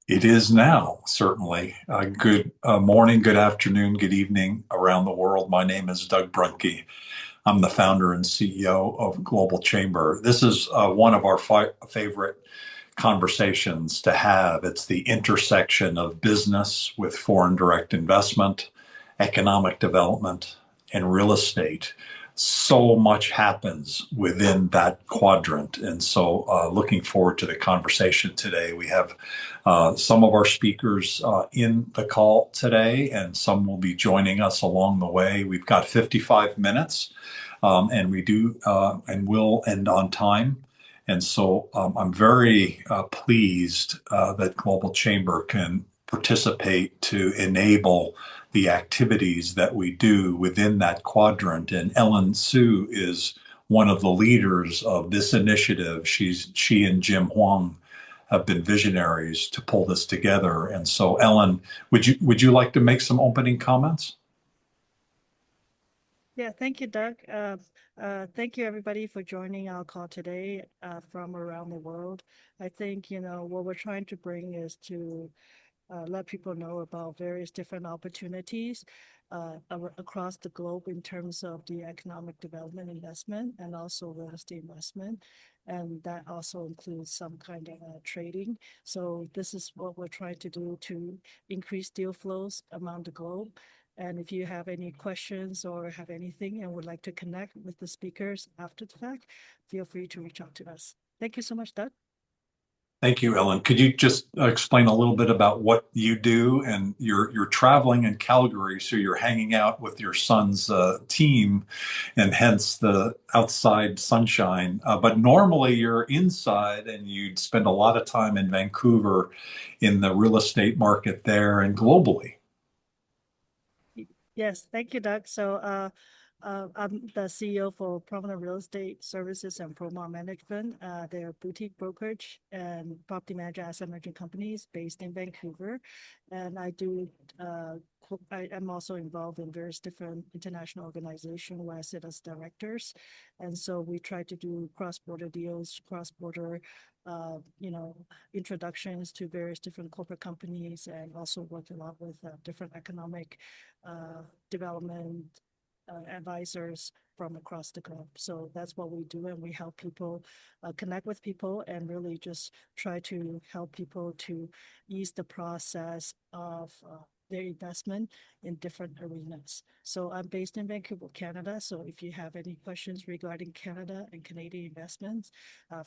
It is now, certainly. Good morning, good afternoon, good evening around the world. My name is Doug Brunke. I'm the founder and CEO of Global Chamber. This is one of our favorite conversations to have. It's the intersection of business with foreign direct investment, economic development, and real estate. So much happens within that quadrant. And so, looking forward to the conversation today. We have some of our speakers in the call today, and some will be joining us along the way. We've got 55 minutes, and we do and will end on time. And so I'm very pleased that Global Chamber can participate to enable the activities that we do within that quadrant. And Ellen Su is one of the leaders of this initiative. She and Jim Huang have been visionaries to pull this together. And so, Ellen, would you like to make some opening comments? Yeah, thank you, Doug. Thank you, everybody, for joining our call today from around the world. I think, what we're trying to bring is to let people know about various different opportunities across the globe in terms of the economic development investment and also real estate investment. And that also includes some kind of trading. So this is what we're trying to do to increase deal flows around the globe. And if you have any questions or have anything and would like to connect with the speakers after the fact, feel free to reach out to us. Thank you so much, Doug. Thank you, Ellen. Could you just explain a little bit about what you do? And you're traveling in Calgary, so you're hanging out with your son's team, and hence the outside sunshine. But normally you're inside, and you'd spend a lot of time in Vancouver, in the real estate market there and globally. Yes, thank you, Doug. I'm the CEO for Prominent Real Estate Services and Promar Management. They're boutique brokerage and property manager asset management companies based in Vancouver. And I am also involved in various different international organizations where I sit as directors. And so we try to do cross-border deals, cross-border, introductions to various different corporate companies and also work a lot with different economic development advisors from across the globe. So that's what we do, and we help people connect with people and really just try to help people to ease the process of their investment in different arenas. So I'm based in Vancouver, Canada. So if you have any questions regarding Canada and Canadian investments,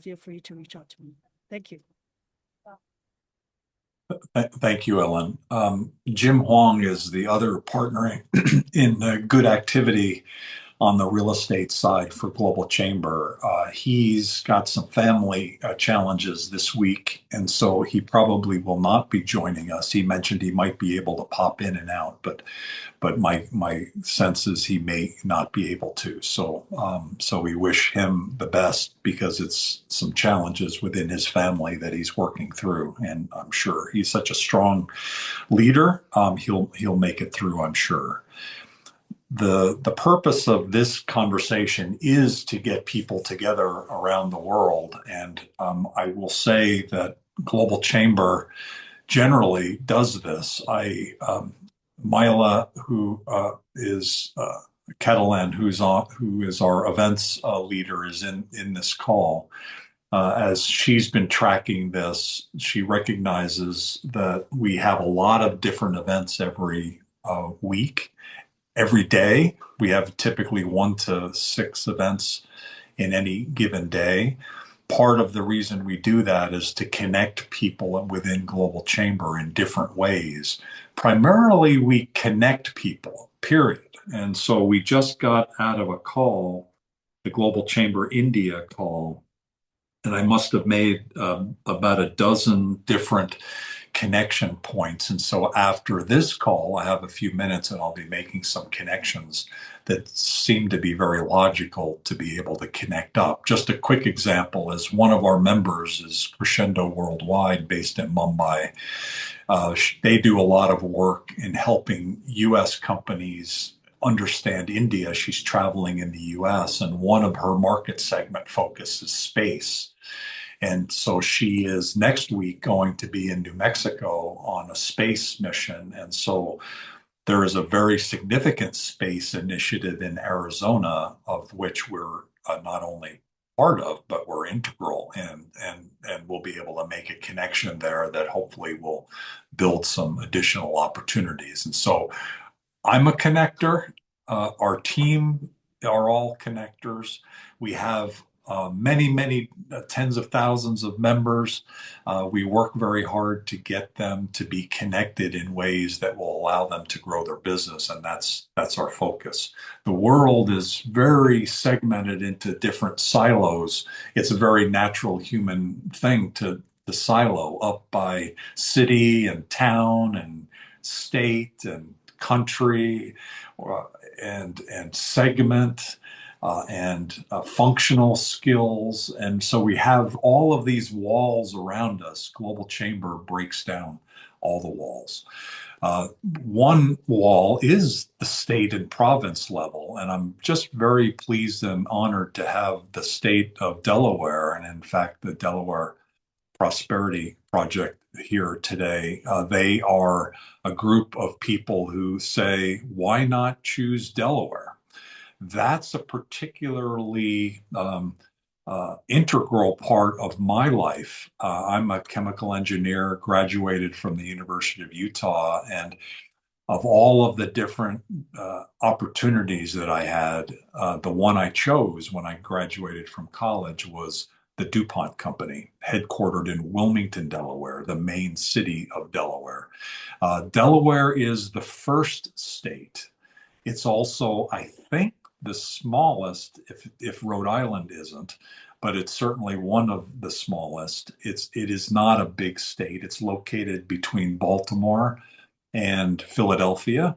feel free to reach out to me. Thank you. Thank you, Ellen. Jim Huang is the other partner in good activity on the real estate side for Global Chamber. He's got some family challenges this week, and so he probably will not be joining us. He mentioned he might be able to pop in and out, but my sense is he may not be able to. So we wish him the best because it's some challenges within his family that he's working through, and I'm sure he's such a strong leader. He'll make it through, I'm sure. The purpose of this conversation is to get people together around the world, and I will say that Global Chamber generally does this. Mila, who is Catalan, who is our events leader, is in this call. As she's been tracking this, she recognizes that we have a lot of different events every week. Every day, we have typically 1 to 6 events in any given day. Part of the reason we do that is to connect people within Global Chamber in different ways. Primarily, we connect people, period. And so we just got out of a call, the Global Chamber India call, and I must have made about a dozen different connection points. And so after this call, I have a few minutes and I'll be making some connections that seem to be very logical to be able to connect up. Just a quick example is one of our members is Crescendo Worldwide based in Mumbai. They do a lot of work in helping US companies understand India. She's traveling in the US, and one of her market segment focus is space. And so she is next week going to be in New Mexico on a space mission. And so there is a very significant space initiative in Arizona, of which we're not only part of, but we're integral in, and we'll be able to make a connection there that hopefully will build some additional opportunities. And so I'm a connector. Our team are all connectors. We have many tens of thousands of members. We work very hard to get them to be connected in ways that will allow them to grow their business, and that's our focus. The world is very segmented into different silos. It's a very natural human thing to silo up by city and town and state and country, uh, and segment, and functional skills. And so we have all of these walls around us. Global Chamber breaks down all the walls. Uh, One wall is the state and province level, and I'm just very pleased and honored to have the state of Delaware, and in fact, the Delaware Prosperity Project here today. They are a group of people who say, why not choose Delaware? That's a particularly integral part of my life. I'm a chemical engineer, graduated from the University of Utah, and of all of the different opportunities that I had, the one I chose when I graduated from college was the DuPont Company, headquartered in Wilmington, Delaware, the main city of Delaware. Delaware is the first state. It's also, I think, the smallest, if Rhode Island isn't, but it's certainly one of the smallest. It is not a big state. It's located between Baltimore and Philadelphia.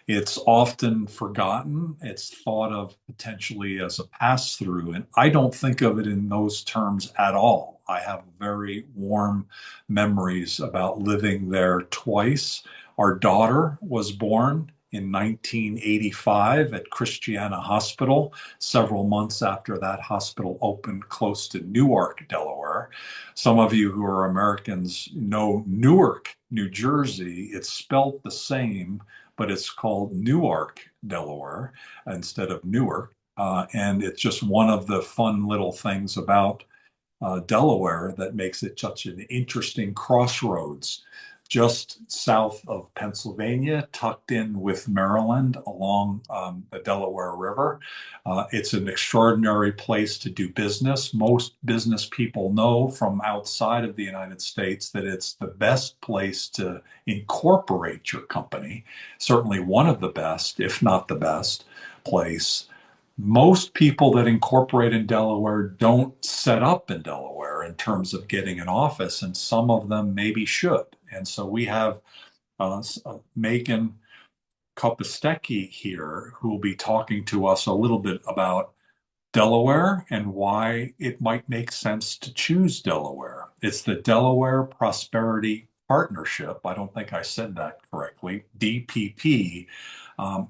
It's often forgotten. It's thought of potentially as a pass through, and I don't think of it in those terms at all. I have very warm memories about living there twice. Our daughter was born in 1985 at Christiana Hospital, several months after that hospital opened close to Newark, Delaware. Some of you who are Americans know Newark, New Jersey. It's spelled the same, but it's called Newark, Delaware, instead of Newark. And it's just one of the fun little things about Delaware that makes it such an interesting crossroads. Just south of Pennsylvania, tucked in with Maryland along the Delaware River. It's an extraordinary place to do business. Most business people know from outside of the United States that it's the best place to incorporate your company, certainly one of the best, if not the best place. Most people that incorporate in Delaware don't set up in Delaware in terms of getting an office, and some of them maybe should. And so we have Megan Kopistecki here, who will be talking to us a little bit about Delaware and why it might make sense to choose Delaware. It's the Delaware Prosperity Partnership. I don't think I said that correctly. DPP.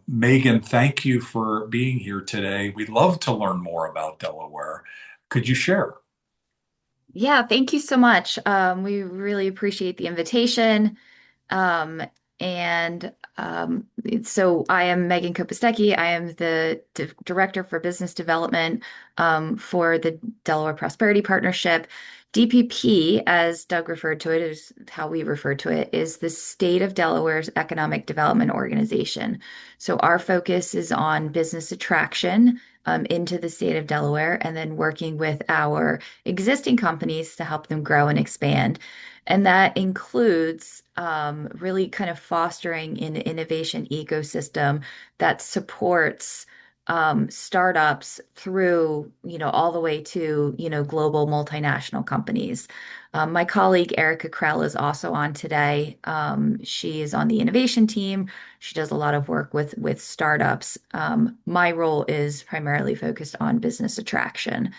Megan, thank you for being here today. We'd love to learn more about Delaware. Could you share? Yeah, thank you so much. We really appreciate the invitation. Um, and so I am Megan Kopistecki. I am the Director for Business Development for the Delaware Prosperity Partnership. DPP, as Doug referred to it, is how we refer to it, is the State of Delaware's Economic Development Organization. So our focus is on business attraction into the state of Delaware and then working with our existing companies to help them grow and expand. And that includes really kind of fostering an innovation ecosystem that supports startups through, all the way to, global multinational companies. My colleague Erica Krell is also on today. She is on the innovation team. She does a lot of work with startups. My role is primarily focused on business attraction.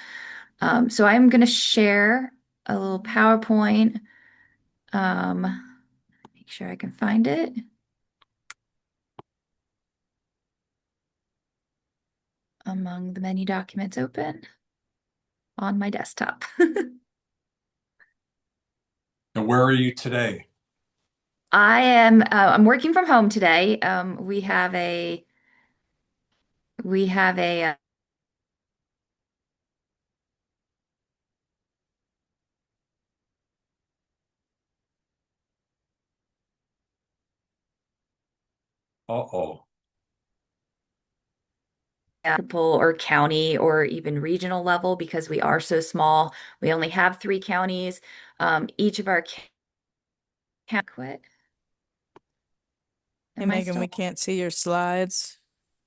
So I'm going to share a little PowerPoint. Make sure I can find it among the many documents open on my desktop. And where are you today? I'm working from home today. We have a Uh-oh. municipal or county or even regional level because we are so small. We only have three counties. Each of our quit. Hey Am I Megan, still? we can't see your slides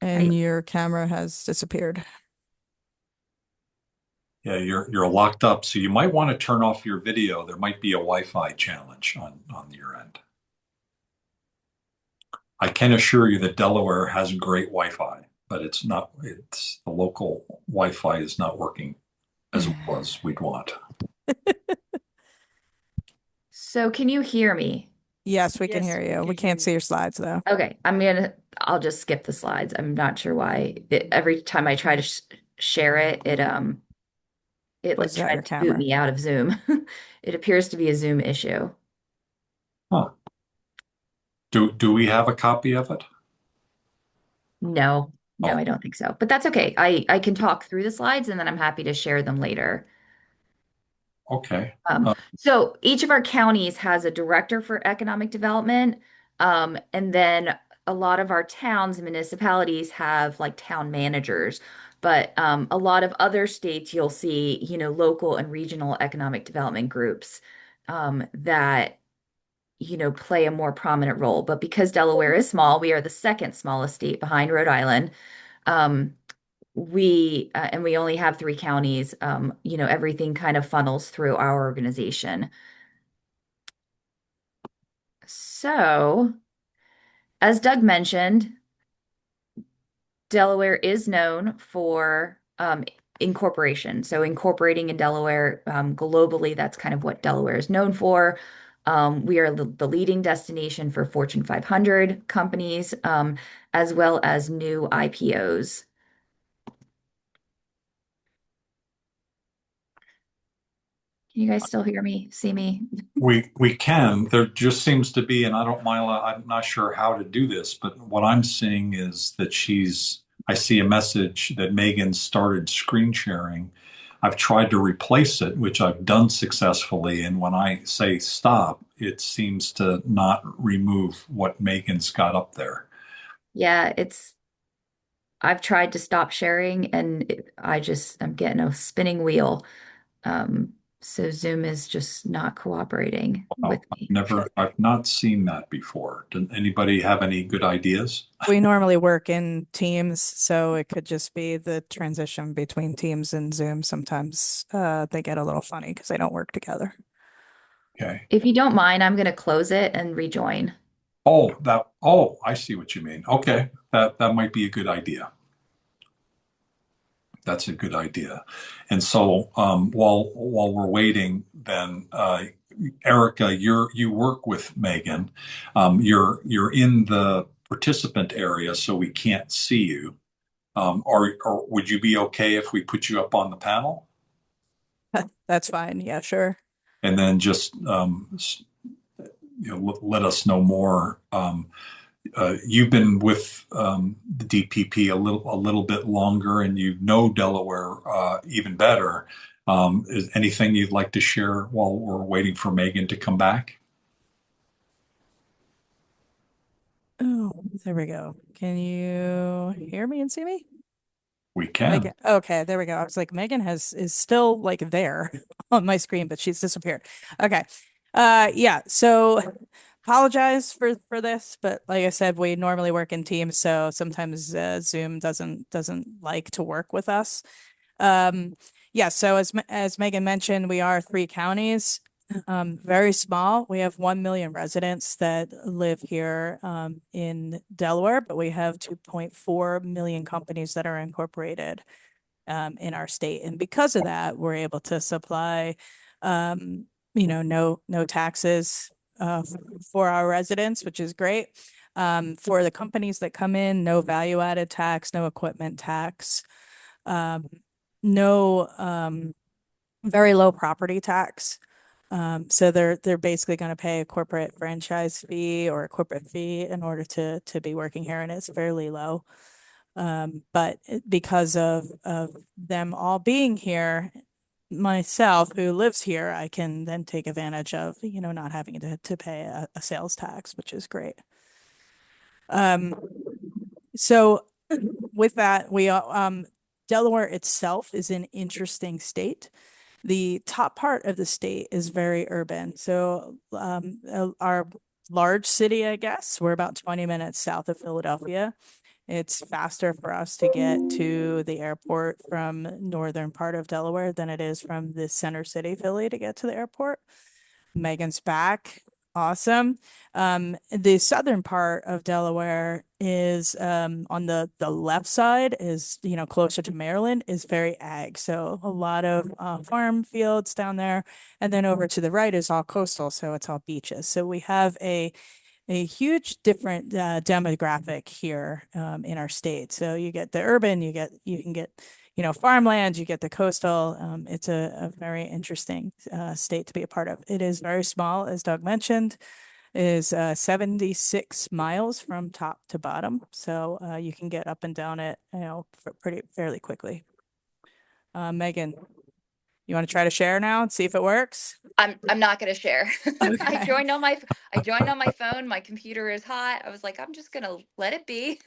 I, and your camera has disappeared. Yeah, you're locked up, so you might want to turn off your video. There might be a Wi-Fi challenge on your end. I can assure you that Delaware has great Wi-Fi, but it's the local Wi-Fi is not working as well as we'd want. so can you hear me? Yes, we can Yes, hear we you. We can hear can't you. see your slides though. Okay, I'll just skip the slides. I'm not sure why. Every time I try to sh share it, it like Closes out tries your to boot camera. me out of Zoom. It appears to be a Zoom issue. Huh. Do we have a copy of it? No, no, Oh, I don't think so. But that's okay. I can talk through the slides and then I'm happy to share them later. okay. Um, so each of our counties has a director for economic development. And then a lot of our towns and municipalities have like town managers. But a lot of other states, you'll see, local and regional economic development groups that, play a more prominent role. But because Delaware is small, we are the second smallest state behind Rhode Island. Um, we only have three counties. Everything kind of funnels through our organization. So, as Doug mentioned, Delaware is known for incorporation. So, incorporating in Delaware globally, that's kind of what Delaware is known for. We are the leading destination for Fortune 500 companies, as well as new IPOs. Can you guys still hear me, see me? We can. There just seems to be, and I don't mind, I'm not sure how to do this, but what I'm seeing is that I see a message that Megan started screen sharing. I've tried to replace it, which I've done successfully. And when I say stop, it seems to not remove what Megan's got up there. Yeah, I've tried to stop sharing and I'm getting a spinning wheel. Um, so Zoom is just not cooperating with Oh, me. I've not seen that before. Did anybody have any good ideas? We normally work in Teams, so it could just be the transition between Teams and Zoom. Sometimes they get a little funny because they don't work together. Okay. If you don't mind, I'm going to close it and rejoin. Oh, I see what you mean. Okay. That might be a good idea. That's a good idea. And so while we're waiting, then Erica, you work with Megan. You're in the participant area, so we can't see you. Or would you be okay if we put you up on the panel That's fine. Yeah, sure. and then just let us know more? You've been with the DPP a little bit longer, and you know Delaware even better. Is anything you'd like to share while we're waiting for Megan to come back? Oh, there we go. Can you hear me and see me? We can. Megan. Okay, there we go. I was like, Megan is still like there on my screen, but she's disappeared. Okay. Yeah, so apologize for this, but like I said, we normally work in teams, so sometimes Zoom doesn't like to work with us. Um, yeah, so as Megan mentioned, we are three counties, very small. We have 1 million residents that live here in Delaware, but we have 2.4 million companies that are incorporated in our state. And because of that, we're able to supply, no taxes for our residents, which is great. For the companies that come in, no value added tax, no equipment tax, no very low property tax. So they're basically going to pay a corporate franchise fee or a corporate fee in order to be working here, and it's fairly low. But because of them all being here, myself who lives here, I can then take advantage of, not having to pay a sales tax, which is great. So with that, Delaware itself is an interesting state. The top part of the state is very urban. So our large city, I guess, we're about 20 minutes south of Philadelphia. It's faster for us to get to the airport from northern part of Delaware than it is from the center city, Philly, to get to the airport. Megan's back. Awesome. The southern part of Delaware is on the left side is, closer to Maryland, is very ag. So a lot of farm fields down there. And then over to the right is all coastal, so it's all beaches. So we have a huge different demographic here in our state. So you get the urban, you can get farmland, you get the coastal. It's a very interesting state to be a part of. It is very small, as Doug mentioned, is 76 miles from top to bottom. So you can get up and down it, fairly quickly. Megan, you want to try to share now and see if it works? I'm not going to share. I Okay. joined on my phone. My computer is hot. I was like, I'm just going to let it be.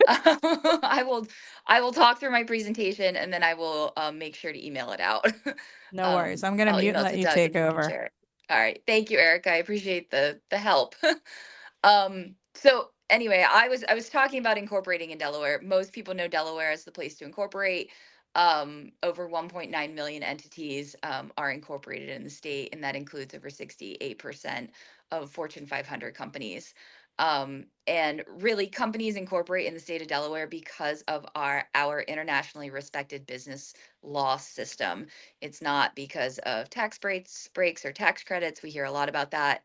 I will talk through my presentation, and then I will make sure to email it out. No worries. I'm gonna I'll mute and email let to you Doug take and he can over. share it. All right. Thank you, Eric. I appreciate the help. So anyway, I was talking about incorporating in Delaware. Most people know Delaware as the place to incorporate. Over 1.9 million entities are incorporated in the state, and that includes over 68% of Fortune 500 companies. And really, companies incorporate in the state of Delaware because of our internationally respected business law system. It's not because of tax breaks or tax credits. We hear a lot about that.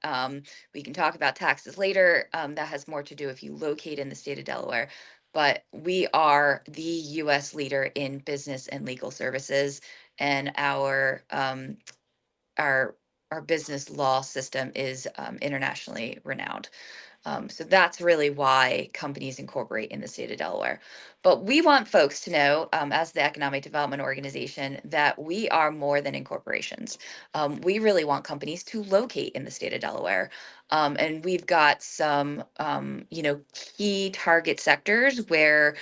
We can talk about taxes later. That has more to do if you locate in the state of Delaware. But we are the U.S. leader in business and legal services, and our our business law system is internationally renowned. So that's really why companies incorporate in the state of Delaware. But we want folks to know, as the Economic Development Organization, that we are more than incorporations. We really want companies to locate in the state of Delaware. And we've got some, key target sectors where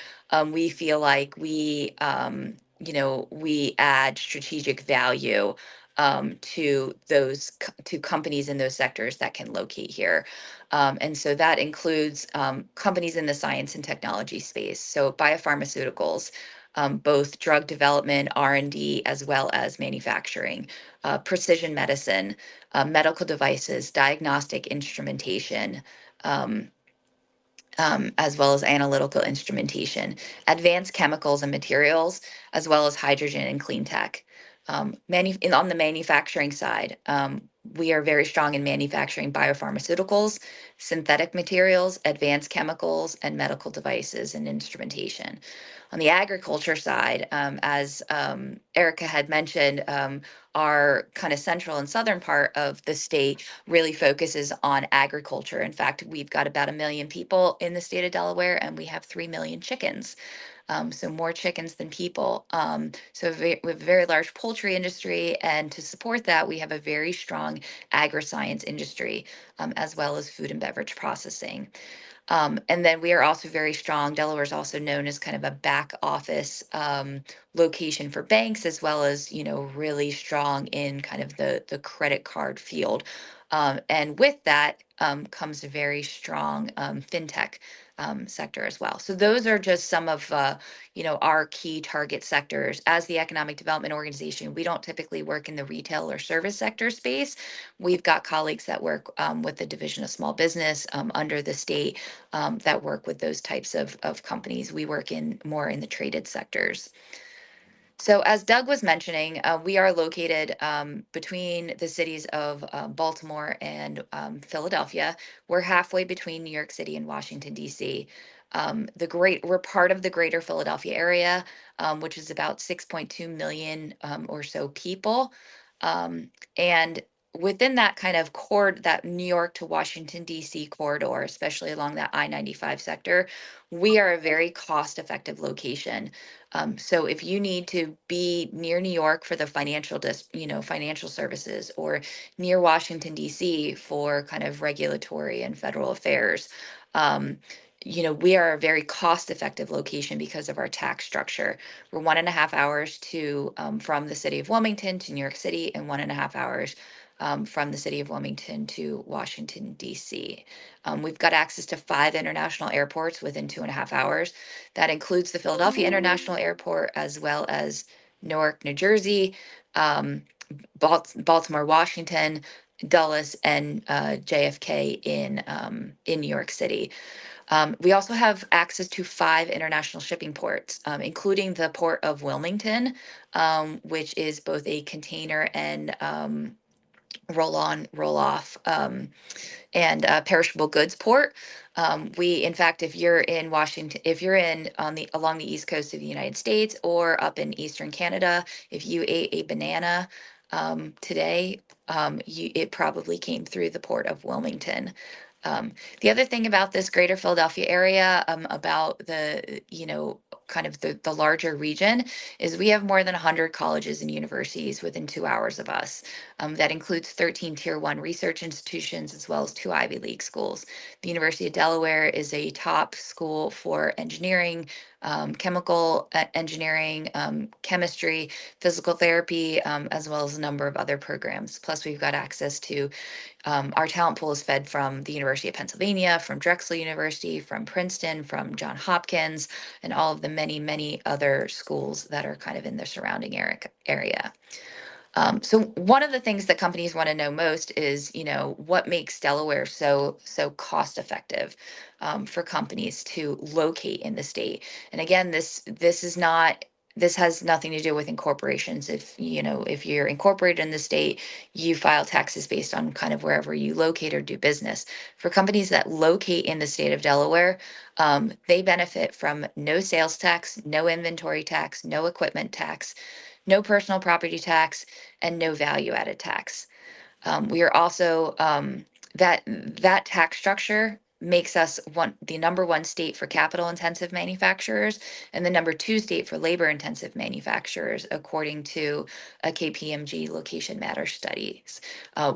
we feel like we add strategic value to companies in those sectors that can locate here. And so that includes companies in the science and technology space. So biopharmaceuticals, both drug development, R&D, as well as manufacturing, precision medicine, medical devices, diagnostic instrumentation, um, as well as analytical instrumentation, advanced chemicals and materials, as well as hydrogen and clean tech. On the manufacturing side, we are very strong in manufacturing biopharmaceuticals, synthetic materials, advanced chemicals, and medical devices and instrumentation. On the agriculture side, as Erica had mentioned, our kind of central and southern part of the state really focuses on agriculture. In fact, we've got about 1 million people in the state of Delaware, and we have 3 million chickens. So more chickens than people. We have a very large poultry industry, and to support that, we have a very strong agri-science industry, as well as food and beverage processing. And then we are also very strong. Delaware is also known as kind of a back office location for banks, as well as, really strong in kind of the credit card field. And with that comes a very strong fintech sector as well. So those are just some of our key target sectors. As the Economic Development Organization, we don't typically work in the retail or service sector space. We've got colleagues that work with the Division of Small Business under the state that work with those types of companies. We work in more in the traded sectors. So as Doug was mentioning, we are located between the cities of Baltimore and Philadelphia. We're halfway between New York City and Washington, D.C. We're part of the greater Philadelphia area, which is about 6.2 million or so people. And within that kind of that New York to Washington, D.C. corridor, especially along that I-95 sector, we are a very cost-effective location. So if you need to be near New York for the financial services, or near Washington, D.C. for kind of regulatory and federal affairs, we are a very cost-effective location because of our tax structure. We're 1.5 hours from the city of Wilmington to New York City, and 1.5 hours from the city of Wilmington to Washington, D.C. We've got access to 5 international airports within 2.5 hours. That includes the Philadelphia International Airport, as well as Newark, New Jersey, um, Baltimore, Washington, Dulles, and JFK in New York City. We also have access to 5 international shipping ports, including the port of Wilmington, which is both a container and roll on, roll off, and perishable goods port. In fact, if you're in Washington, if you're in along the east coast of the United States or up in eastern Canada, if you ate a banana today, it probably came through the port of Wilmington. The other thing about this greater Philadelphia area, about kind of the larger region, is we have more than 100 colleges and universities within 2 hours of us. That includes 13 Tier 1 research institutions, as well as 2 Ivy League schools. The University of Delaware is a top school for engineering, chemical engineering, chemistry, physical therapy, as well as a number of other programs. Plus, we've got access to our talent pool is fed from the University of Pennsylvania, from Drexel University, from Princeton, from Johns Hopkins, and all of the many, many other schools that are kind of in the surrounding area. So one of the things that companies want to know most is, what makes Delaware so cost effective for companies to locate in the state. And again, this has nothing to do with incorporations. If you're incorporated in the state, you file taxes based on kind of wherever you locate or do business. For companies that locate in the state of Delaware, they benefit from no sales tax, no inventory tax, no equipment tax, no personal property tax, and no value added tax. We are also that tax structure makes us the number 1 state for capital intensive manufacturers and the number 2 state for labor intensive manufacturers, according to a KPMG location matter studies.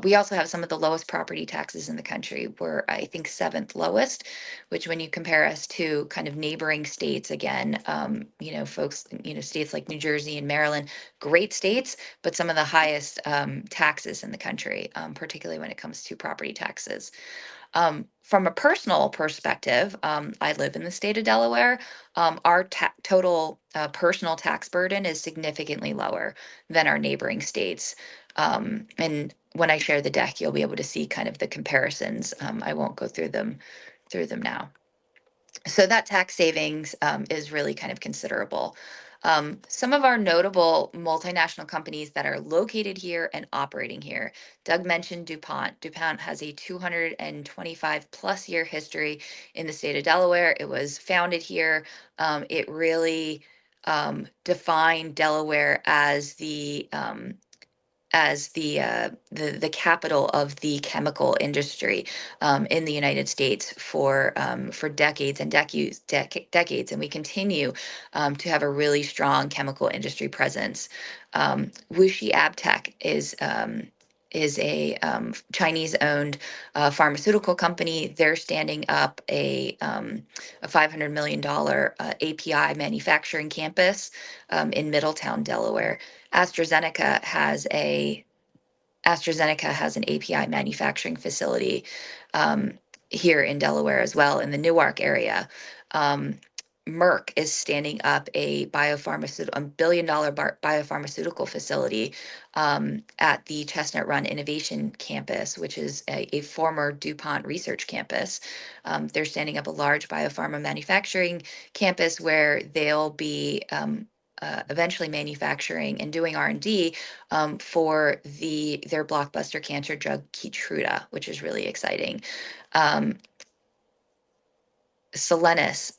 We also have some of the lowest property taxes in the country. We're, I think, 7th lowest, which, when you compare us to kind of neighboring states, again, states like New Jersey and Maryland, great states, but some of the highest taxes in the country, particularly when it comes to property taxes. From a personal perspective, I live in the state of Delaware. Our total personal tax burden is significantly lower than our neighboring states. And when I share the deck, you'll be able to see kind of the comparisons. I won't go through them now. So that tax savings is really kind of considerable. Some of our notable multinational companies that are located here and operating here. Doug mentioned DuPont. DuPont has a 225 plus year history in the state of Delaware. It was founded here. It really defined Delaware as the capital of the chemical industry in the United States for decades and decades, and we continue to have a really strong chemical industry presence. Wuxi AbTech is a Chinese-owned pharmaceutical company. They're standing up a $500 million API manufacturing campus in Middletown, Delaware. AstraZeneca has an API manufacturing facility here in Delaware as well, in the Newark area. Merck is standing up a billion-dollar biopharmaceutical facility at the Chestnut Run Innovation Campus, which is a former DuPont research campus. They're standing up a large biopharma manufacturing campus where they'll be eventually manufacturing and doing R&D for their blockbuster cancer drug Keytruda, which is really exciting. Solenis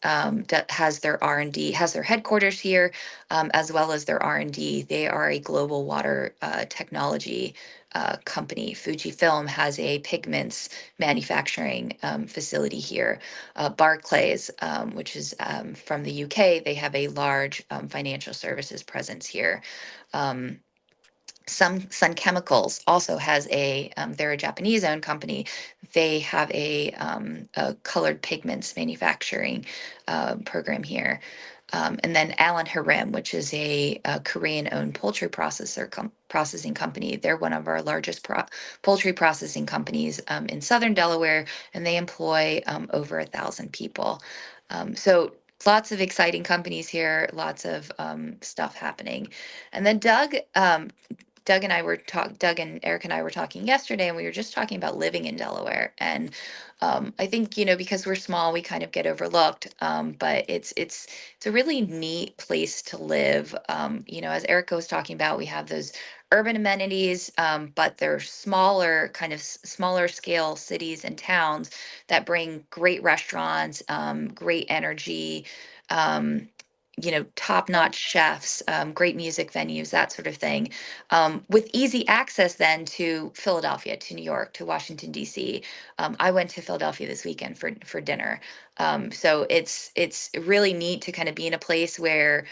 has their headquarters here, as well as their R&D. They are a global water technology company, Fujifilm, has a pigments manufacturing facility here. Barclays, which is from the UK, they have a large financial services presence here. Um, some Sun Chemicals also has they're a Japanese owned company. They have a colored pigments manufacturing program here. And then Alan Harim, which is a Korean owned poultry processing company. They're one of our largest poultry processing companies in southern Delaware, and they employ over 1,000 people. So lots of exciting companies here, lots of stuff happening. And then Doug and Eric and I were talking yesterday, and we were just talking about living in Delaware. And I think, because we're small, we kind of get overlooked. But it's a really neat place to live. As Erica was talking about, we have those urban amenities, but they're smaller, kind of smaller scale cities and towns that bring great restaurants, great energy. Um, top-notch chefs, great music venues, that sort of thing, with easy access then to Philadelphia, to New York, to Washington, D.C. I went to Philadelphia this weekend for dinner. So it's really neat to kind of be in a place where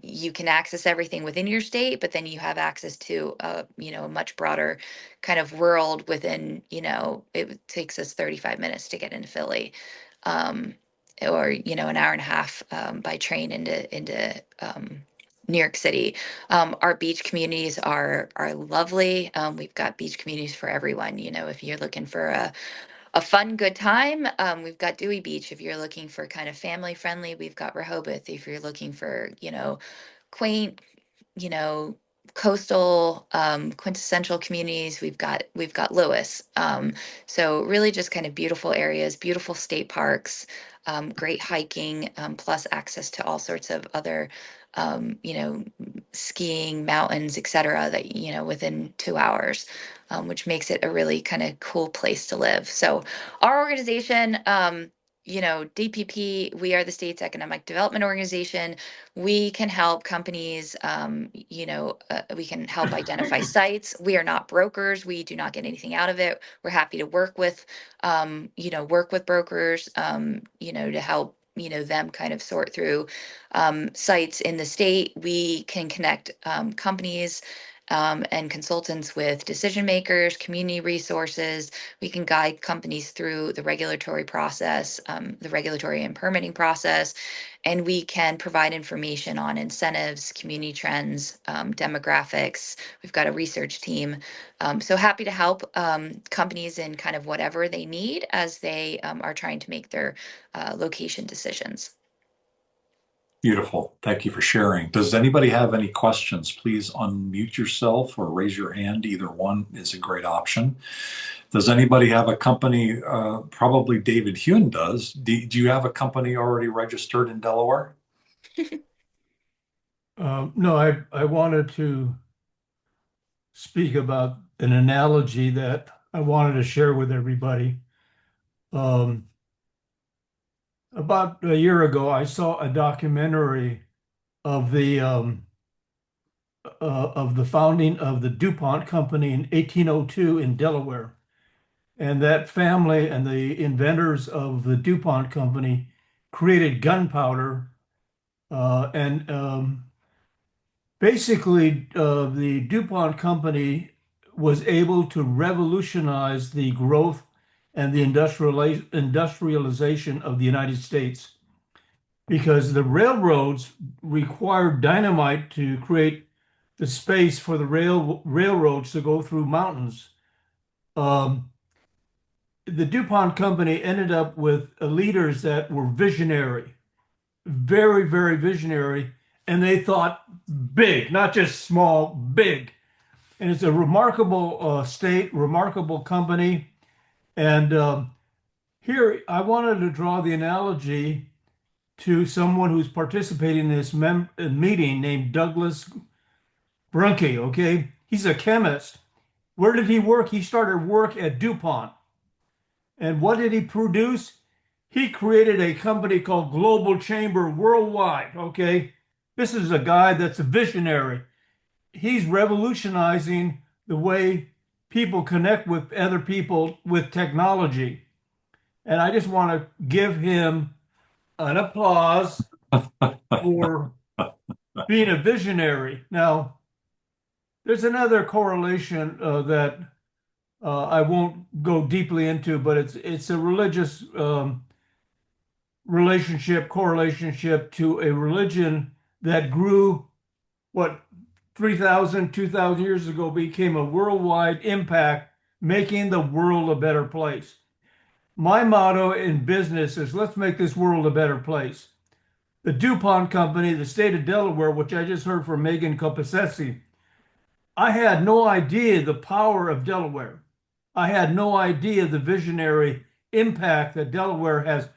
you can access everything within your state, but then you have access to a much broader kind of world within, it takes us 35 minutes to get into Philly. Or an hour and a half by train into New York City. Our beach communities are lovely. We've got beach communities for everyone. If you're looking for a fun, good time, we've got Dewey Beach. If you're looking for kind of family friendly, we've got Rehoboth. If you're looking for quaint, you know, coastal, quintessential communities, we've got Lewis. So really just kind of beautiful areas, beautiful state parks, great hiking, plus access to all sorts of other, skiing, mountains, et cetera, that, within 2 hours, which makes it a really kind of cool place to live. So our organization, DPP, we are the state's economic development organization. We can help companies, we can help identify sites. We are not brokers. We do not get anything out of it. We're happy to work with brokers, to help, them kind of sort through sites in the state. We can connect companies and consultants with decision makers, community resources. We can guide companies through the regulatory process, the regulatory and permitting process, and we can provide information on incentives, community trends, demographics. We've got a research team. So happy to help companies in kind of whatever they need as they are trying to make their location decisions. Beautiful. Thank you for sharing. Does anybody have any questions? Please unmute yourself or raise your hand. Either one is a great option. Does anybody have a company? Probably David Hune does. Do you have a company already registered in Delaware? No, I wanted to speak about an analogy that I wanted to share with everybody. Um, about a year ago, I saw a documentary of the founding of the DuPont company in 1802 in Delaware, and that family and the inventors of the DuPont company created gunpowder, and basically, the DuPont company was able to revolutionize the growth and the industrialization of the United States because the railroads required dynamite to create the space for the railroads to go through mountains. Um, the DuPont company ended up with leaders that were visionary, very, very visionary, and they thought big, not just small, big. And it's a remarkable state, remarkable company. And here I wanted to draw the analogy to someone who's participating in this meeting named Douglas Brunke. Okay, he's a chemist. Where did he work? He started work at DuPont. And what did he produce? He created a company called Global Chamber Worldwide. Okay, this is a guy that's a visionary. He's revolutionizing the way people connect with other people with technology. And I just want to give him an applause for being a visionary. Now, there's another correlation that I won't go deeply into, but it's a religious correlationship to a religion that grew, what, 3,000, 2,000 years ago, became a worldwide impact, making the world a better place. My motto in business is let's make this world a better place. The DuPont company, the state of Delaware, which I just heard from Megan Kopasetsky, I had no idea the power of Delaware. I had no idea the visionary impact that Delaware has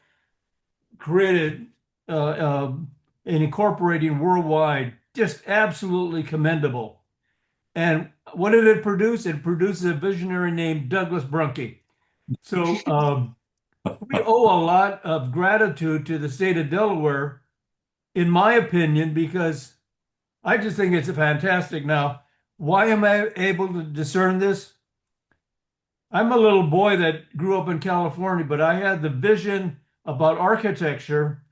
created in incorporating worldwide. Just absolutely commendable. And what did it produce? It produces a visionary named Douglas Brunke. So we owe a lot of gratitude to the state of Delaware, in my opinion, because I just think it's fantastic. Now, why am I able to discern this? I'm a little boy that grew up in California, but I had the vision about architecture,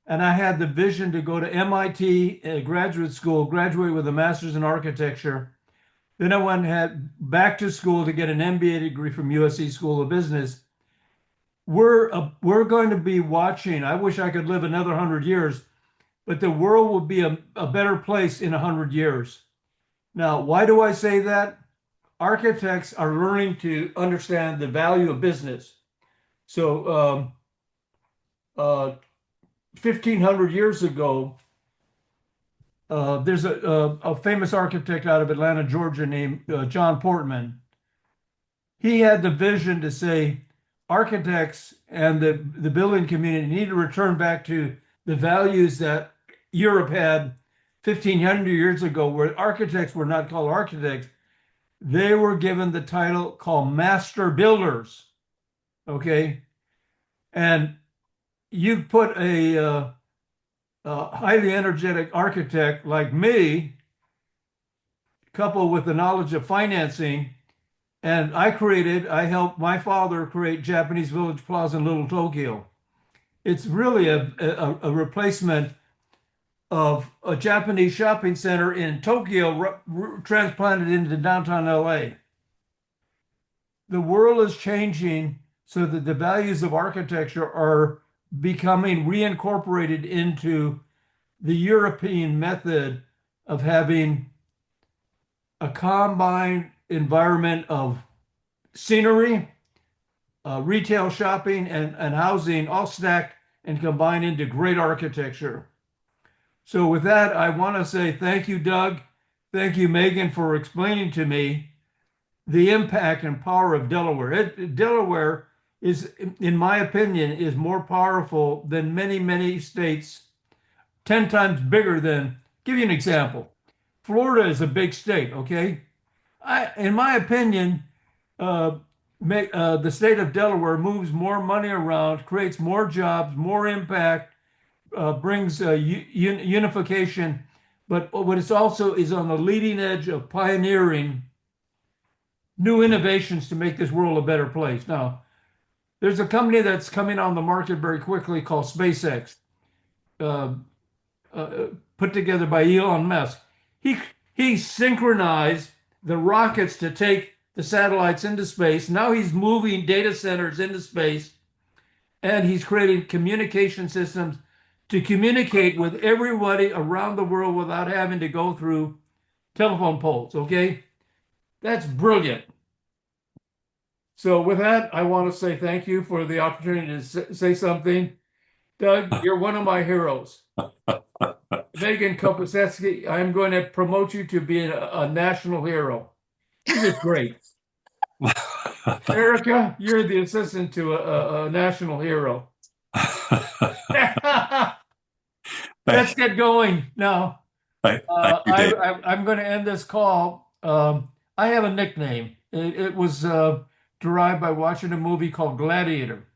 and I had the vision to go to MIT graduate school, graduate with a master's in architecture. Then I went and had back to school to get an MBA degree from USC School of Business. We're going to be watching. I wish I could live another 100 years, but the world will be a better place in 100 years. Now, why do I say that? Architects are learning to understand the value of business. So, 1,500 years ago, there's a famous architect out of Atlanta, Georgia, named John Portman. He had the vision to say architects and the building community need to return back to the values that Europe had 1,500 years ago, where architects were not called architects. They were given the title called master builders. Okay. And you put a highly energetic architect like me, coupled with the knowledge of financing, and I helped my father create Japanese Village Plaza in Little Tokyo. It's really a replacement of a Japanese shopping center in Tokyo transplanted into downtown LA. The world is changing so that the values of architecture are becoming reincorporated into the European method of having a combined environment of scenery, retail shopping, and housing all stacked and combined into great architecture. So with that, I want to say thank you, Doug. Thank you, Megan, for explaining to me the impact and power of Delaware. Delaware is, in my opinion, is more powerful than many, many states, 10 times bigger than, give you an example. Florida is a big state, okay? In my opinion, the state of Delaware moves more money around, creates more jobs, more impact, brings unification, but what it's also is on the leading edge of pioneering new innovations to make this world a better place. Now, there's a company that's coming on the market very quickly called SpaceX, uh, put together by Elon Musk. He synchronized the rockets to take the satellites into space. Now he's moving data centers into space, and he's creating communication systems to communicate with everybody around the world without having to go through telephone poles. Okay, that's brilliant. So with that, I want to say thank you for the opportunity to say something. Doug, you're one of my heroes. Megan Kopasetsky, I'm going to promote you to be a national hero. You're just great. Erica, you're the assistant to a national hero. Let's get going now. Thank you, Dave. I'm going to end this call. I have a nickname. It was derived by watching a movie called Gladiator.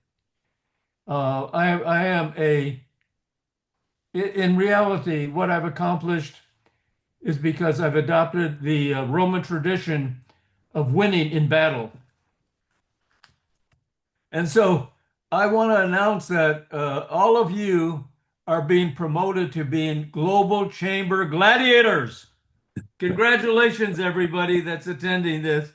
I am in reality, what I've accomplished is because I've adopted the Roman tradition of winning in battle. And so I want to announce that all of you are being promoted to being Global Chamber Gladiators. Congratulations, everybody that's attending this.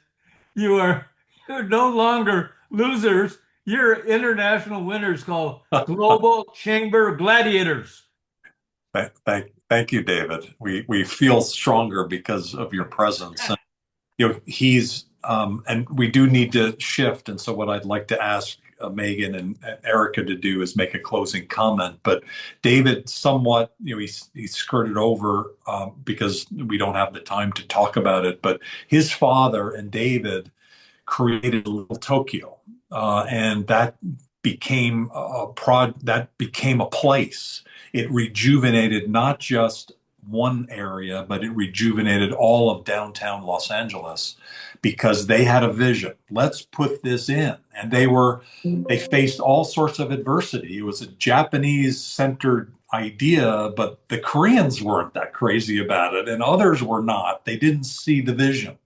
You are you're no longer losers. You're international winners called Global Chamber Gladiators. Thank you, David. We feel stronger because of your presence. And, he's and we do need to shift. And so, what I'd like to ask Megan and Erica to do is make a closing comment. But David, somewhat, he skirted over because we don't have the time to talk about it. But his father and David created Little Tokyo, and that became a place. It rejuvenated not just one area, but it rejuvenated all of downtown Los Angeles because they had a vision. Let's put this in, and they faced all sorts of adversity. It was a Japanese centered idea, but the Koreans weren't that crazy about it, and others were not. They didn't see the vision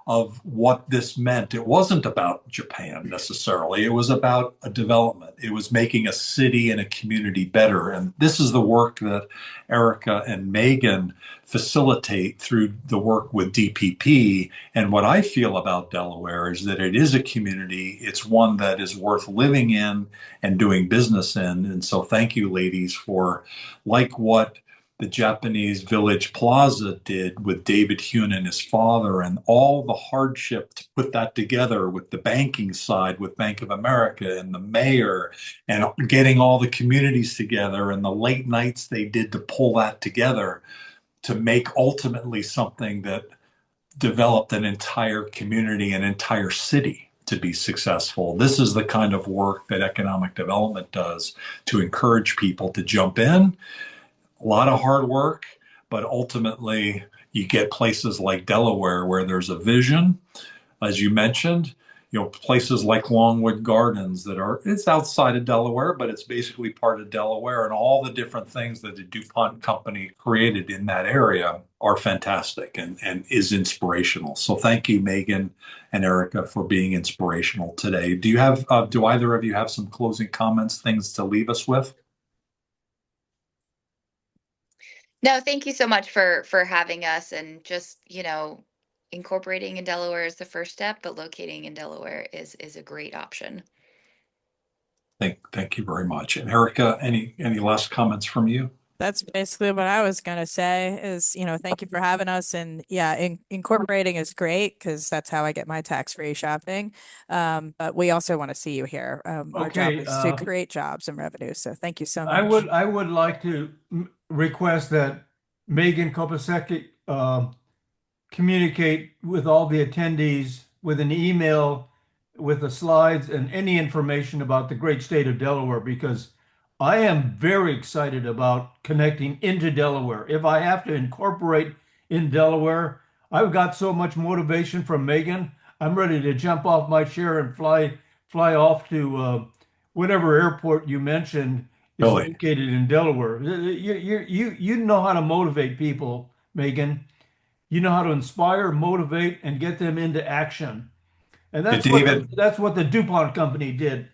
of what this meant. It wasn't about Japan necessarily. It was about a development. It was making a city and a community better. And this is the work that Erica and Megan facilitate through the work with DPP. And what I feel about Delaware is that it is a community. It's one that is worth living in and doing business in. And so thank you, ladies, for like what the Japanese Village Plaza did with David Hune and his father, and all the hardship to put that together with the banking side, with Bank of America and the mayor, and getting all the communities together, and the late nights they did to pull that together to make ultimately something that developed an entire community, an entire city to be successful. This is the kind of work that economic development does to encourage people to jump in. A lot of hard work, but ultimately you get places like Delaware where there's a vision, as you mentioned, places like Longwood Gardens it's outside of Delaware, but it's basically part of Delaware, and all the different things that the DuPont company created in that area are fantastic and is inspirational. So thank you, Megan and Erica, for being inspirational today. Do either of you have some closing comments, things to leave us with? No, thank you so much for having us, and just, incorporating in Delaware is the first step, but locating in Delaware is a great option. Thank you very much. And Erica, any last comments from you? That's basically what I was gonna say is, thank you for having us. And yeah, incorporating is great because that's how I get my tax-free shopping. But we also want to see you here. Our job Okay, is to create jobs and revenue. So thank you so I much. would like to request that Megan Kopaseki communicate with all the attendees with an email with the slides and any information about the great state of Delaware, because I am very excited about connecting into Delaware. If I have to incorporate in Delaware, I've got so much motivation from Megan. I'm ready to jump off my chair and fly off to whatever airport you mentioned is Really? located in Delaware. You know how to motivate people, Megan. You know how to inspire, motivate, and get them into action. And Yeah, that's what the DuPont company did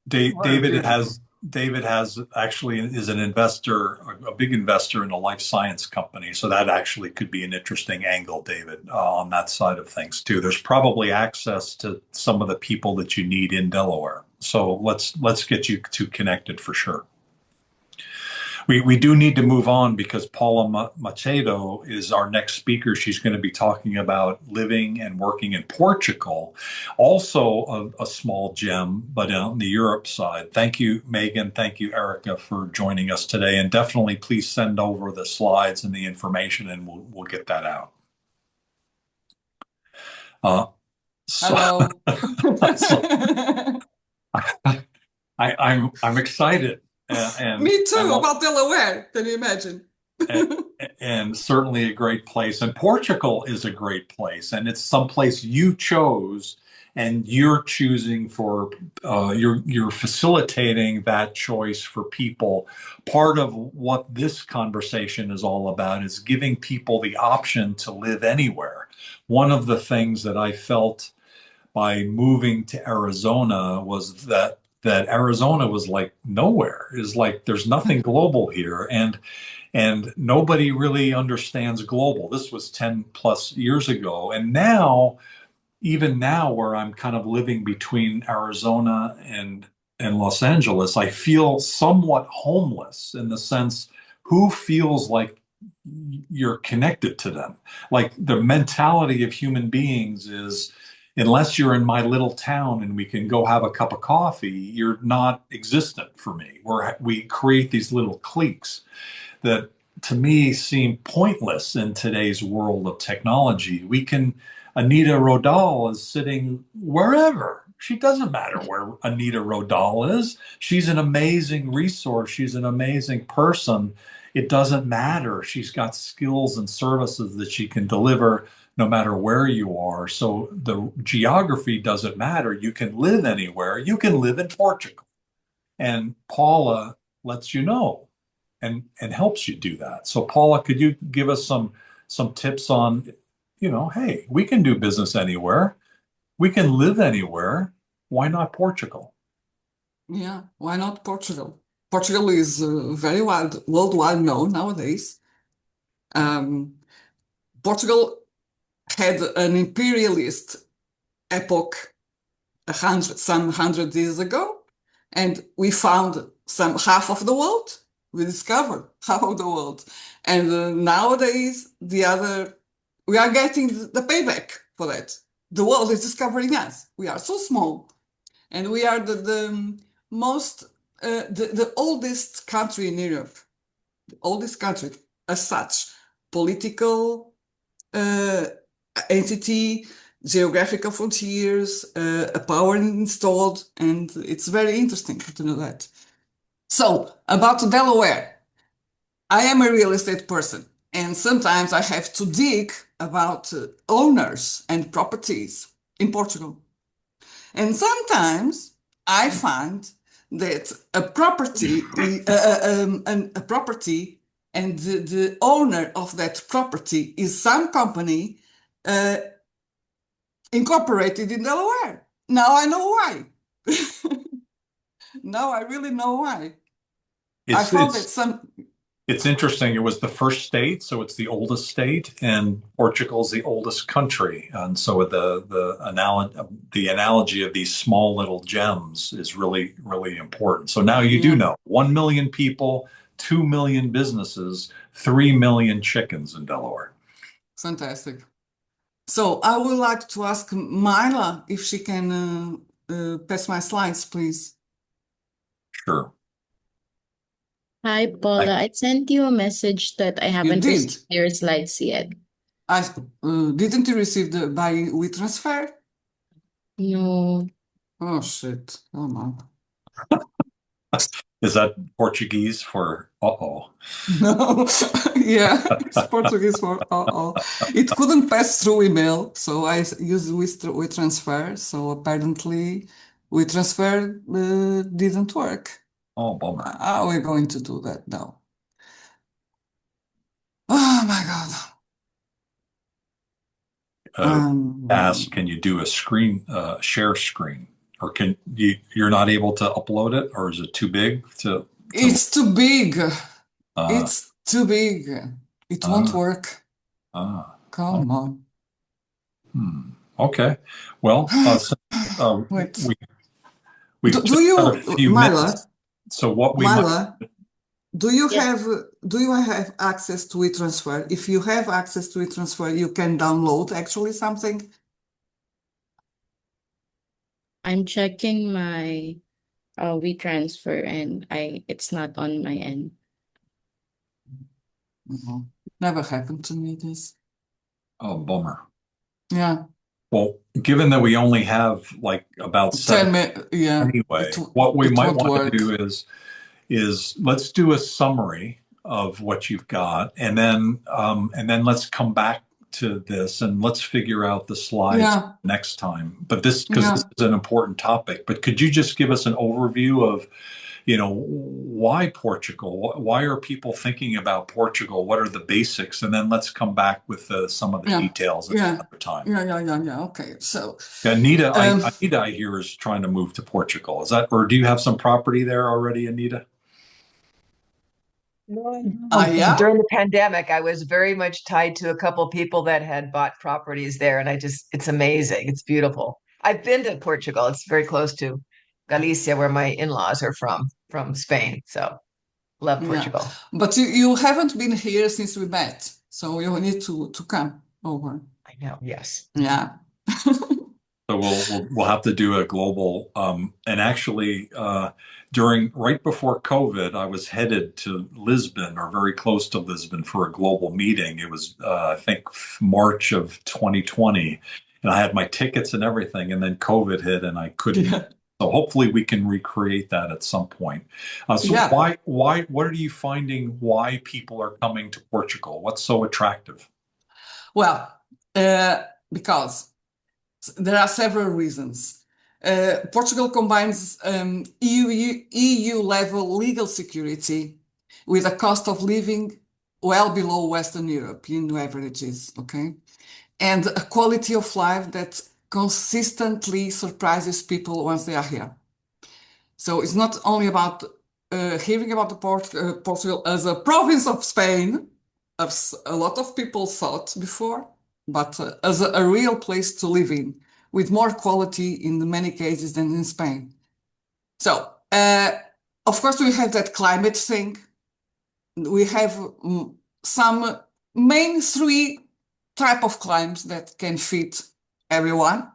200 David years ago. has actually is an investor, a big investor in a life science company. So that actually could be an interesting angle, David, on that side of things too. There's probably access to some of the people that you need in Delaware. So let's get you two connected for sure. We do need to move on because Paula Machado is our next speaker. She's going to be talking about living and working in Portugal, also a small gem, but on the Europe side. Thank you, Megan. Thank you, Erica, for joining us today. And definitely please send over the slides and the information, and we'll get that out. Hello. So I'm excited. Me too, I'm about Delaware. Can you imagine? and certainly a great place. And Portugal is a great place, and it's someplace you chose, and you're choosing for you're facilitating that choice for people. Part of what this conversation is all about is giving people the option to live anywhere. One of the things that I felt by moving to Arizona was that Arizona was like nowhere. Is like there's nothing global here, and nobody really understands global. This was 10 plus years ago, and now, even now, where I'm kind of living between Arizona and Los Angeles, I feel somewhat homeless in the sense, who feels like you're connected to them? Like the mentality of human beings is, unless you're in my little town and we can go have a cup of coffee, you're not existent for me. We create these little cliques that to me seem pointless in today's world of technology. Anita Rodal is sitting wherever. She doesn't matter where Anita Rodal is. She's an amazing resource. She's an amazing person. It doesn't matter. She's got skills and services that she can deliver no matter where you are. So the geography doesn't matter. You can live anywhere. You can live in Portugal. And Paula lets you know and helps you do that. So Paula, could you give us some tips on, hey, we can do business anywhere. We can live anywhere. Why not Portugal? Yeah, why not Portugal? Portugal is very worldwide known nowadays. Portugal had an imperialist epoch some 100 years ago, and we found some half of the world. We discovered half of the world, and nowadays we are getting the payback for that. The world is discovering us. We are so small, and we are the oldest country in Europe, the oldest country as such, political entity, geographical frontiers, a power installed, and it's very interesting to know that. So, about Delaware, I am a real estate person, and sometimes I have to dig about owners and properties in Portugal. And sometimes I find that a property, a property, and the owner of that property is some company incorporated in Delaware. Now I know why. Now I really know why. I found that it's interesting. It was the first state, so it's the oldest state, and Portugal's the oldest country. And so the analogy of these small little gems is really, really important. So now you do know 1 million people, 2 million businesses, 3 million chickens in Delaware. Fantastic. So I would like to ask Myla if she can pass my slides, please. Sure. Hi, Paula. I sent you a message that I haven't received your slides yet. Didn't you receive by WeTransfer? No. Oh, shit. Oh, man. Is that Portuguese for uh-oh? No. Yeah, it's Portuguese for uh-oh. It couldn't pass through email, so I used WeTransfer. So apparently WeTransfer didn't work. Oh, bummer. How are we going to do that now? Oh my God. Ask, can you do a share screen? Or you're not able to upload it, or is it too big to It's too big. It's too big. It won't work. Come on. Okay. Well, Wait. we do you, a few Myla, minutes. So what we Myla, do you Yes. have access to WeTransfer? If you have access to WeTransfer, you can download actually something. I'm checking my WeTransfer and it's not on my end. Never happened to me this. Oh, bummer. Yeah. Well, given that we only have like about 10 minutes. Yeah. Anyway, what we might won't want to work. do is let's do a summary of what you've got, and then let's come back to this, and let's figure out the slides Yeah, next time. But because this yeah, is an important topic, but could you just give us an overview of, why Portugal? Why are people thinking about Portugal? What are the basics? And then let's come back with some of the yeah, details at yeah, another time. yeah. Okay, so Anita, um, Anita, I hear is trying to move to Portugal. Is that, or do you have some property there already, Anita? yeah, During the pandemic, I was very much tied to a couple people that had bought properties there, and it's amazing. It's beautiful. I've been to Portugal. It's very close to Galicia, where my in-laws are from Spain. So love yeah. Portugal. But you haven't been here since we met, so you need to come over. I know. Yes. Yeah. So we'll have to do a global and actually during right before COVID, I was headed to Lisbon or very close to Lisbon for a global meeting. It was I think March of 2020, and I had my tickets and everything, and then COVID hit, and I couldn't. Yeah. So hopefully we can recreate that at some point. So Yeah. what are you finding? Why people are coming to Portugal? What's so attractive? Well, because there are several reasons. Portugal combines EU level legal security with a cost of living well below Western European averages, okay? And a quality of life that consistently surprises people once they are here. So it's not only about hearing about Portugal as a province of Spain, as a lot of people thought before, but as a real place to live in, with more quality in many cases than in Spain. So, of course, we have that climate thing. We have some main three type of climes that can fit everyone.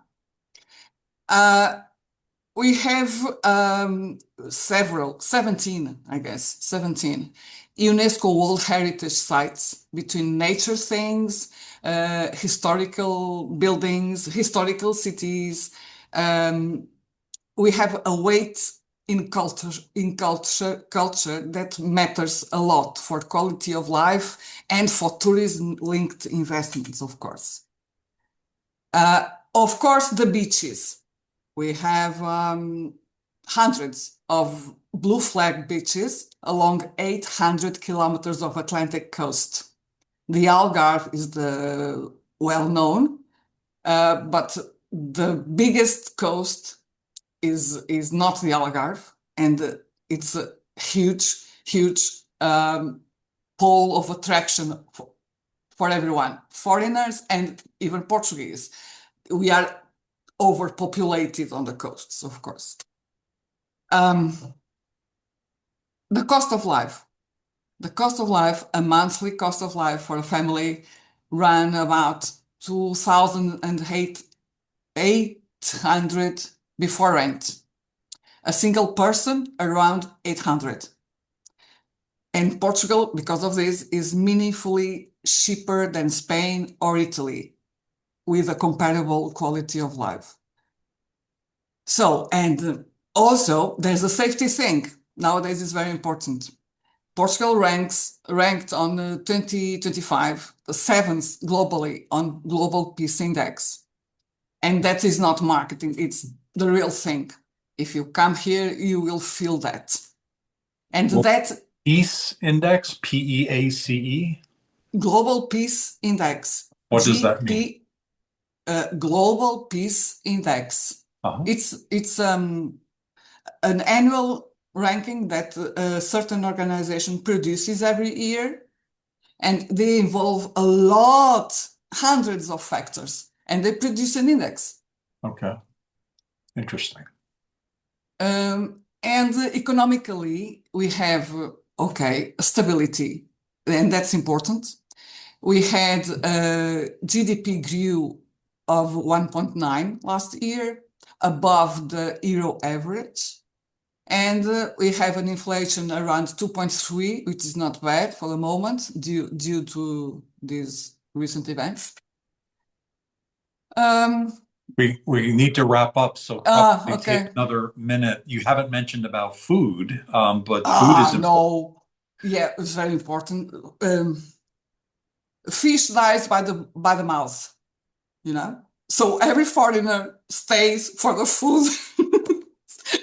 We have 17, I guess, 17 UNESCO World Heritage Sites between nature things, historical buildings, historical cities. We have a weight in culture that matters a lot for quality of life and for tourism-linked investments, of course. Of course, the beaches. We have hundreds of blue flag beaches along 800 kilometers of Atlantic coast. The Algarve is the well-known, but the biggest coast is not the Algarve, and it's a huge pole of attraction for everyone, foreigners and even Portuguese. We are overpopulated on the coasts, of course. The cost of life. The cost of life, a monthly cost of life for a family run about 2,800 before rent. A single person around 800. And Portugal, because of this, is meaningfully cheaper than Spain or Italy, with a comparable quality of life. So, and also there's a safety thing. Nowadays is very important. Portugal ranked on 2025, the seventh globally on Global Peace Index. And that is not marketing, it's the real thing. If you come here, you will feel that. And Well, that Peace Index, PEACE. Global Peace Index, What does that mean? Global Peace Index. Uh-huh. It's an annual ranking that a certain organization produces every year, and they involve a lot, hundreds of factors, and they produce an index. Okay. Interesting. And economically, we have, stability, and that's important. We had GDP grew of 1.9 last year, above the euro average. And we have an inflation around 2.3, which is not bad for the moment due to these recent events. We need to wrap up, so probably Okay. take another minute. You haven't mentioned about food, but food is important. No. Yeah, it's very important. Fish dies by the mouth, you know. So every foreigner stays for the food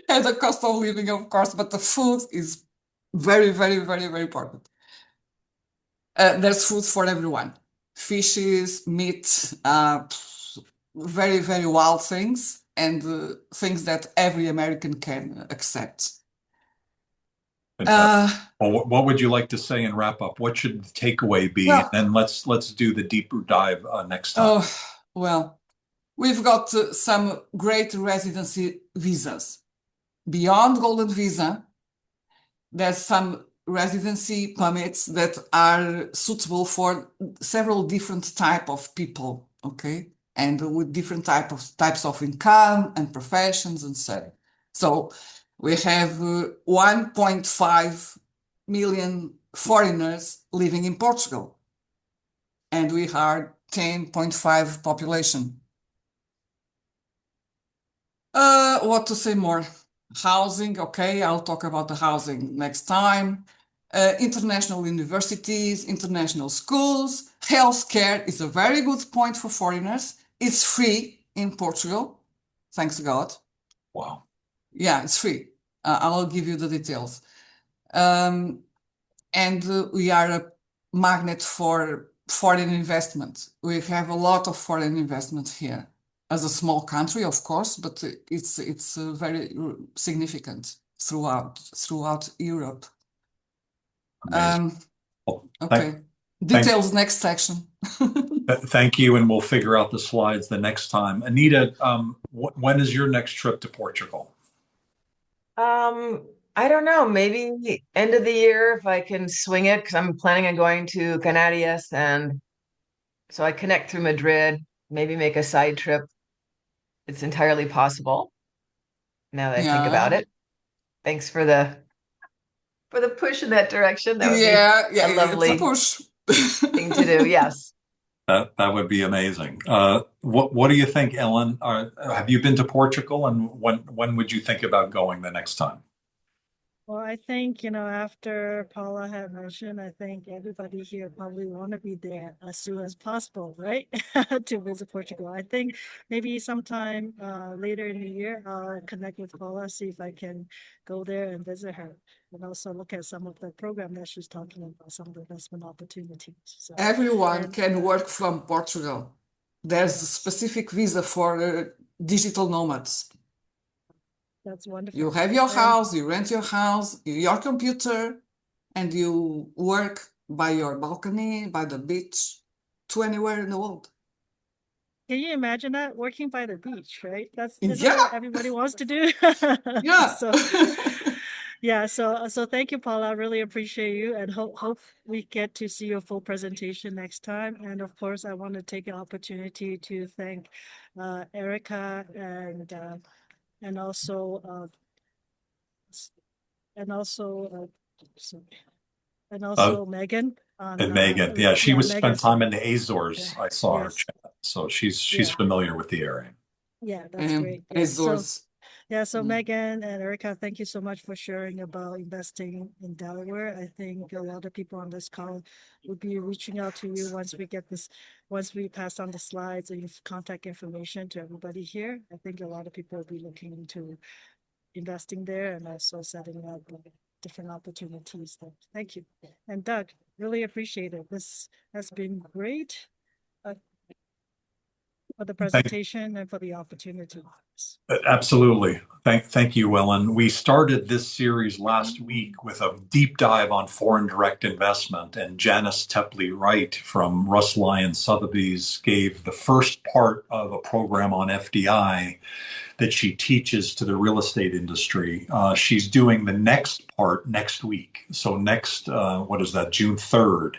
and the cost of living, of course, but the food is very, very, very, very important. There's food for everyone. Fishes, meat, very, very wild things, and things that every American can accept. Fantastic. Well, what would you like to say in wrap up? What should the takeaway be? And Well, then let's do the deeper dive next time. oh, well, we've got some great residency visas. Beyond Golden Visa, there's some residency permits that are suitable for several different type of people, okay? And with different types of income and professions and so. So we have 1.5 million foreigners living in Portugal, and we are 10.5 population. What to say more? Housing, okay, I'll talk about the housing next time. International universities, international schools, healthcare is a very good point for foreigners. It's free in Portugal, thanks God. Wow. Yeah, it's free. I'll give you the details. And we are a magnet for foreign investment. We have a lot of foreign investment here as a small country, of course, but it's very significant throughout Europe. Amazing. Well, Okay, thank, details next section. thank you, and we'll figure out the slides the next time. Anita, when is your next trip to Portugal? I don't know, maybe end of the year if I can swing it, because I'm planning on going to Canarias, and so I connect through Madrid, maybe make a side trip. It's entirely possible now that I think about Yeah, it. Thanks for the push in that direction. That would be yeah, a it's a lovely push. thing to do. Yes. That would be amazing. What do you think, Ellen? Have you been to Portugal, and when would you think about going the next time? Well, I think, after Paula had mentioned, I think everybody here probably want to be there as soon as possible, right? To visit Portugal. I think maybe sometime later in the year, I'll connect with Paula, see if I can go there and visit her, and also look at some of the program that she's talking about, some of the investment opportunities. So, Everyone and can work from Portugal. There's a specific visa for digital nomads. that's wonderful. You have your And house, you rent your house, your computer, and you work by your balcony, by the beach, to anywhere in the world. can you imagine that working by the beach, right? Isn't Yeah, what everybody wants to do? yeah. So yeah, so thank you, Paula. I really appreciate you, and hope we get to see your full presentation next time. And of course, I want to take an opportunity to thank Erica and also and also sorry, and Uh, also Megan on and Megan, yeah, she yeah, was spent Megan's time in the Azores. I saw her yes, chat, so she's yeah, familiar with the area. yeah, that's And great. Yeah, so Azores. yeah, so Mm. Megan and Erica, thank you so much for sharing about investing in Delaware. I think a lot of people on this call will be reaching out to you once we pass on the slides and contact information to everybody here. I think a lot of people will be looking into investing there and also setting up different opportunities. So thank you. And Doug, really appreciate it. This has been great uh, for the Thank presentation and for the opportunity. Absolutely. Thank you, Ellen. We started this series last week with a deep dive on foreign direct investment, and Janice Tepley Wright from Russ Lyon Sotheby's gave the first part of a program on FDI that she teaches to the real estate industry. She's doing the next part next week. So next, what is that, June 3rd,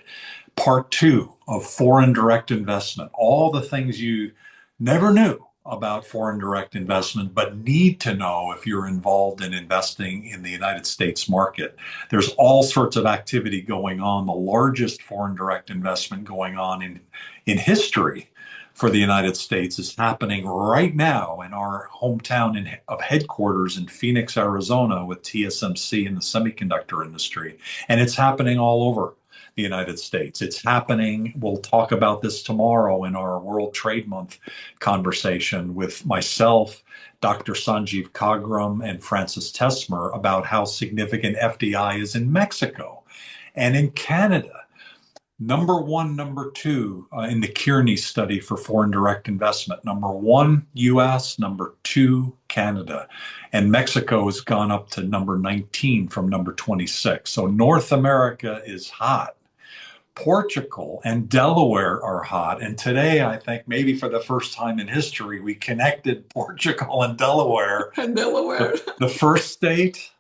part two of foreign direct investment, all the things you never knew about foreign direct investment, but need to know if you're involved in investing in the United States market. There's all sorts of activity going on, the largest foreign direct investment going on in history for the United States is happening right now in our hometown of headquarters in Phoenix, Arizona, with TSMC in the semiconductor industry. And it's happening all over the United States. It's happening. We'll talk about this tomorrow in our World Trade Month conversation with myself, Dr. Sanjeev Kagram, and Francis Tesmer about how significant FDI is in Mexico and in Canada. Number one, number two in the Kearney study for foreign direct investment. Number one, US, number two, Canada. And Mexico has gone up to number 19 from number 26. So North America is hot. Portugal and Delaware are hot. And today, I think maybe for the first time in history, we connected Portugal and Delaware. And Delaware. The first state,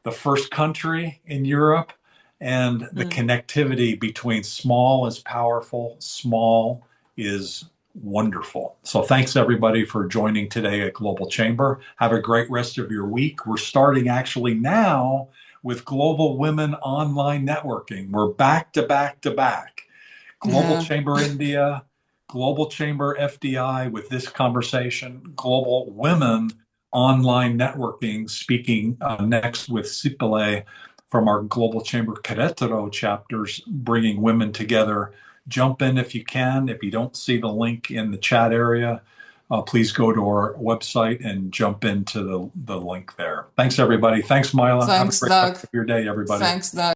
the first country in Europe, and the connectivity between small is powerful, small is wonderful. So thanks everybody for joining today at Global Chamber. Have a great rest of your week. We're starting actually now with Global Women Online Networking. We're back to back to back. Global Chamber India, Global Chamber FDI with this conversation, Global Women Online Networking, speaking next with Sipale from our Global Chamber Querétaro chapters, bringing women together. Jump in if you can. If you don't see the link in the chat area, please go to our website and jump into the link there. Thanks, everybody. Thanks, Mila. Thanks, Have a great Doug. rest of your day, everybody. Thanks, Doug.